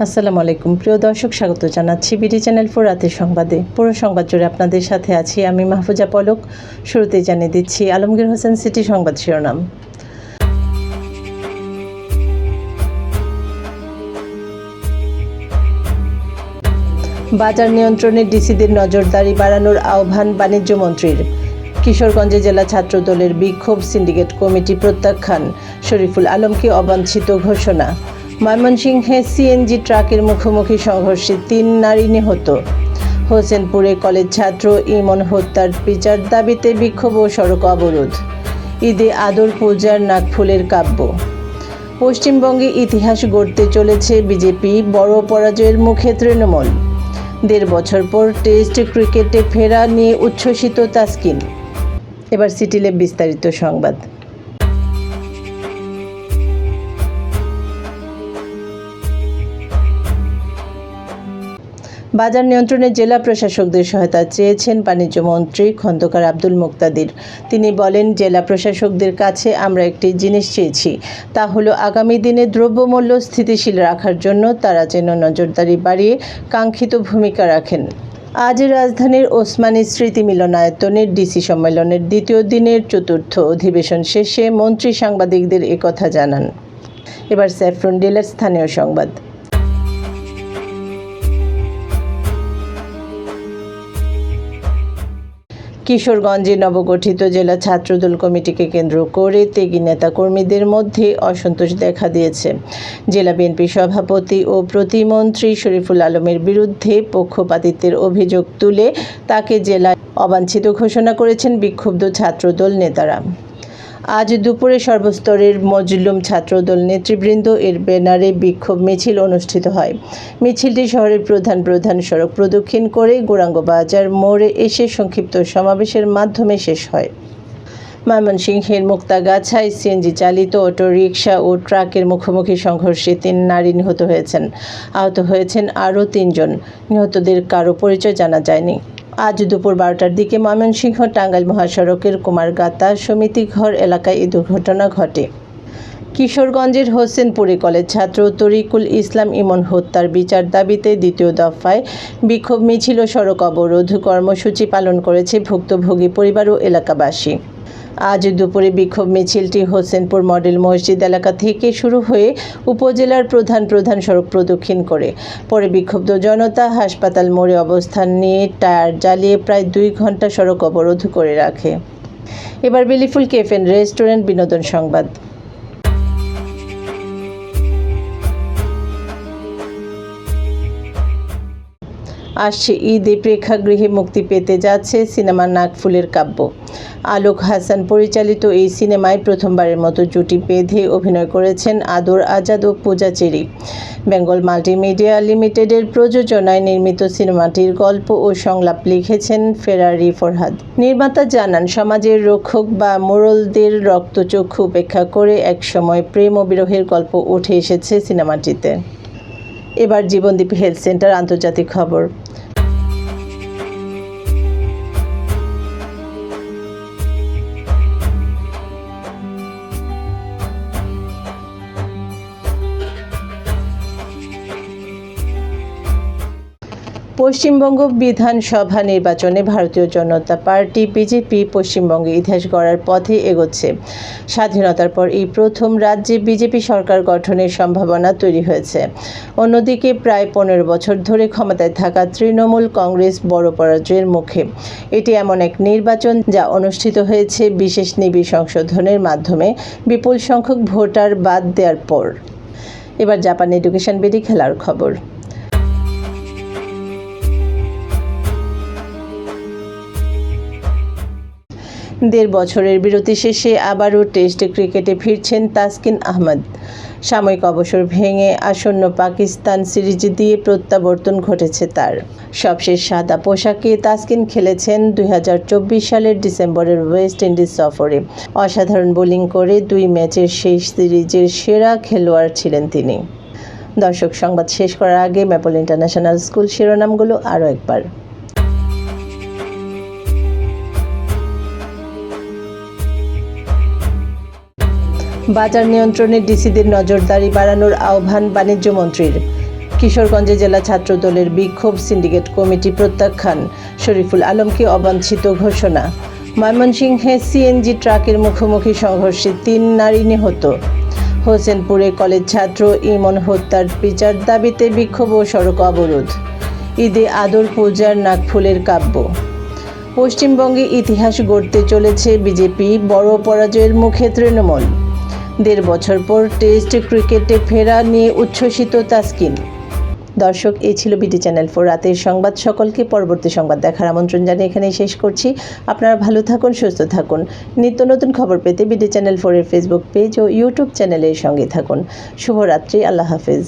আসসালামু আলাইকুম প্রিয় দর্শক, স্বাগত জানাচ্ছি বিডি চ্যানেল 4 রাতের সংবাদে। পুরো সংবাদ জুড়ে আপনাদের সাথে আছি আমি মাহফুজা পলক। শুরুতেই জানিয়ে দিচ্ছি আলমগীর হোসেন সিটি সংবাদ শিরোনাম। বাজার নিয়ন্ত্রণে ডিসিদের নজরদারি বাড়ানোর আহ্বান বাণিজ্য মন্ত্রীর। কিশোরগঞ্জে জেলা ছাত্র দলের বিক্ষোভ, সিন্ডিকেট কমিটি প্রত্যাখ্যান, শরীফুল আলমকে অবাঞ্ছিত ঘোষণা। ময়মনসিংহে সিএনজি ট্রাকের মুখোমুখি সংঘর্ষে 3 নারী নিহত। হোসেনপুরে কলেজ ছাত্র ইমন হত্যার বিচার দাবিতে বিক্ষোভ ও সড়ক অবরোধ। ঈদে আদর পূজার নাকফুলের কাব্য। পশ্চিমবঙ্গে ইতিহাস গড়তে চলেছে বিজেপি, বড় পরাজয়ের মুখে তৃণমূল। 1.5 বছর পর টেস্ট ক্রিকেটে ফেরা নিয়ে উচ্ছ্বসিত তাসকিন। এবার সিটিলে বিস্তারিত সংবাদ। বাজার নিয়ন্ত্রণে জেলা প্রশাসকদের সহায়তা চেয়েছেন বাণিজ্য মন্ত্রী খন্দকার আব্দুল মুক্তাদির। তিনি বলেন, জেলা প্রশাসকদের কাছে আমরা একটি জিনিস চেয়েছি, তা হলো আগামী দিনে দ্রব্যমূল্য স্থিতিশীল রাখার জন্য তারা যেন নজরদারি বাড়িয়ে কাঙ্ক্ষিত ভূমিকা রাখেন। আজ রাজধানীর ওসমানী স্মৃতি মিলনায়তনের ডিসি সম্মেলনের 2য় দিনের 4র্থ অধিবেশন শেষে মন্ত্রী সাংবাদিকদের একথা জানান। এবার স্যাফরন ডিলার স্থানীয় সংবাদ। কিশোরগঞ্জে নবগঠিত জেলা ছাত্রদল কমিটিকে কেন্দ্র করে ত্যাগী নেতাকর্মীদের মধ্যে অসন্তোষ দেখা দিয়েছে। জেলা বিএনপি সভাপতি ও প্রতিমন্ত্রী শরীফুল আলমের বিরুদ্ধে পক্ষপাতিত্বের অভিযোগ তুলে তাকে জেলায় অবাঞ্ছিত ঘোষণা করেছেন বিক্ষুব্ধ ছাত্রদল নেতারা। আজ দুপুরে সর্বস্তরের মজলুম ছাত্রদল নেতৃবৃন্দ এর ব্যানারে বিক্ষোভ মিছিল অনুষ্ঠিত হয়। মিছিলটি শহরের প্রধান সড়ক প্রদক্ষিণ করে গৌরাঙ্গ বাজার মোড়ে এসে সংক্ষিপ্ত সমাবেশের মাধ্যমে শেষ হয়। ময়মনসিংহের মুক্তাগাছায় সিএনজি চালিত অটোরিকশা ও ট্রাকের মুখোমুখি সংঘর্ষে 3 নারী নিহত হয়েছেন। আহত হয়েছেন আরও 3 জন। নিহতদের কারো পরিচয় জানা যায়নি। আজ দুপুর 12টার দিকে ময়মনসিংহ টাঙ্গাইল মহাসড়কের কুমারগাতা সমিতিঘর এলাকায় এই দুর্ঘটনা ঘটে। কিশোরগঞ্জের হোসেনপুরে কলেজ ছাত্র তরিকুল ইসলাম ইমন হত্যার বিচার দাবিতে 2য় দফায় বিক্ষোভ মিছিল ও সড়ক অবরোধ কর্মসূচি পালন করেছে ভুক্তভোগী পরিবার ও এলাকাবাসী। আজ দুপুরে বিক্ষোভ মিছিলটি হোসেনপুর মডেল মসজিদ এলাকা থেকে শুরু হয়ে উপজেলার প্রধান সড়ক প্রদক্ষিণ করে পরে বিক্ষুব্ধ জনতা হাসপাতাল মোড়ে অবস্থান নিয়ে টায়ার জ্বালিয়ে প্রায় 2 ঘন্টা সড়ক অবরোধ করে রাখে। এবার বেলিফুল ক্যাফে এন্ড রেস্টুরেন্ট বিনোদন সংবাদ। আসছে ঈদে প্রেক্ষাগৃহে মুক্তি পেতে যাচ্ছে সিনেমা নাকফুলের কাব্য। আলোক হাসান পরিচালিত এই সিনেমায় প্রথমবারের মতো জুটি বেঁধে অভিনয় করেছেন আদর আজাদ ও পূজা চেরি। বেঙ্গল মাল্টিমিডিয়া লিমিটেডের প্রযোজনায় নির্মিত সিনেমাটির গল্প ও সংলাপ লিখেছেন ফেরারি ফরহাদ। নির্মাতা জানান, সমাজের রক্ষক বা মোড়লদের রক্তচক্ষু উপেক্ষা করে একসময় প্রেম ও বিরহের গল্প উঠে এসেছে সিনেমাটিতে। এবার জীবনদীপ হেলথ সেন্টার আন্তর্জাতিক খবর। পশ্চিমবঙ্গ বিধানসভা নির্বাচনে ভারতীয় জনতা পার্টি বিজেপি পশ্চিমবঙ্গে ইতিহাস গড়ার পথে এগোচ্ছে। স্বাধীনতার পর এই প্রথম রাজ্যে বিজেপি সরকার গঠনের সম্ভাবনা তৈরি হয়েছে। অন্যদিকে প্রায় 15 বছর ধরে ক্ষমতায় থাকা তৃণমূল কংগ্রেস বড় পরাজয়ের মুখে। এটি এমন এক নির্বাচন যা অনুষ্ঠিত হয়েছে বিশেষ নিবিড় সংশোধনের মাধ্যমে বিপুল সংখ্যক ভোটার বাদ দেওয়ার পর। এবার জাপান এডুকেশন বিডি খেলার খবর। 1.5 বছরের বিরতি শেষে আবারও টেস্ট ক্রিকেটে ফিরছেন তাসকিন আহমেদ। সাময়িক অবসর ভেঙে আসন্ন পাকিস্তান সিরিজ দিয়ে প্রত্যাবর্তন ঘটেছে তার। সবশেষ সাদা পোশাকে তাসকিন খেলেছেন 2024 সালের ডিসেম্বরের ওয়েস্ট ইন্ডিজ সফরে। অসাধারণ বোলিং করে 2 ম্যাচের সেই সিরিজের সেরা খেলোয়াড় ছিলেন তিনি। দর্শক, সংবাদ শেষ করার আগে ম্যাপল ইন্টারন্যাশনাল স্কুল শিরোনামগুলো আরও একবার। বাজার নিয়ন্ত্রণে ডিসিদের নজরদারি বাড়ানোর আহ্বান বাণিজ্য মন্ত্রীর। কিশোরগঞ্জে জেলা ছাত্রদলের বিক্ষোভ, সিন্ডিকেট কমিটি প্রত্যাখ্যান, শরীফুল আলমকে অবাঞ্ছিত ঘোষণা। ময়মনসিংহে সিএনজি ট্রাকের মুখোমুখি সংঘর্ষে 3 নারী নিহত। হোসেনপুরে কলেজ ছাত্র ইমন হত্যার বিচার দাবিতে বিক্ষোভ ও সড়ক অবরোধ। ঈদে আদর পূজার নাকফুলের কাব্য। পশ্চিমবঙ্গে ইতিহাস গড়তে চলেছে বিজেপি, বড় পরাজয়ের মুখে তৃণমূল। 1.5 বছর পর টেস্ট ক্রিকেটে ফেরা নিয়ে উচ্ছ্বসিত তাসকিন। দর্শক, এই ছিল বিডি চ্যানেল 4 রাতের সংবাদ। সকলকে পরবর্তী সংবাদ দেখার আমন্ত্রণ জানিয়ে এখানেই শেষ করছি। আপনারা ভালো থাকুন, সুস্থ থাকুন। নিত্য নতুন খবর পেতে বিডি চ্যানেল 4 এর ফেসবুক পেজ ও ইউটিউব চ্যানেলের সঙ্গে থাকুন। শুভরাত্রি, আল্লাহ হাফেজ।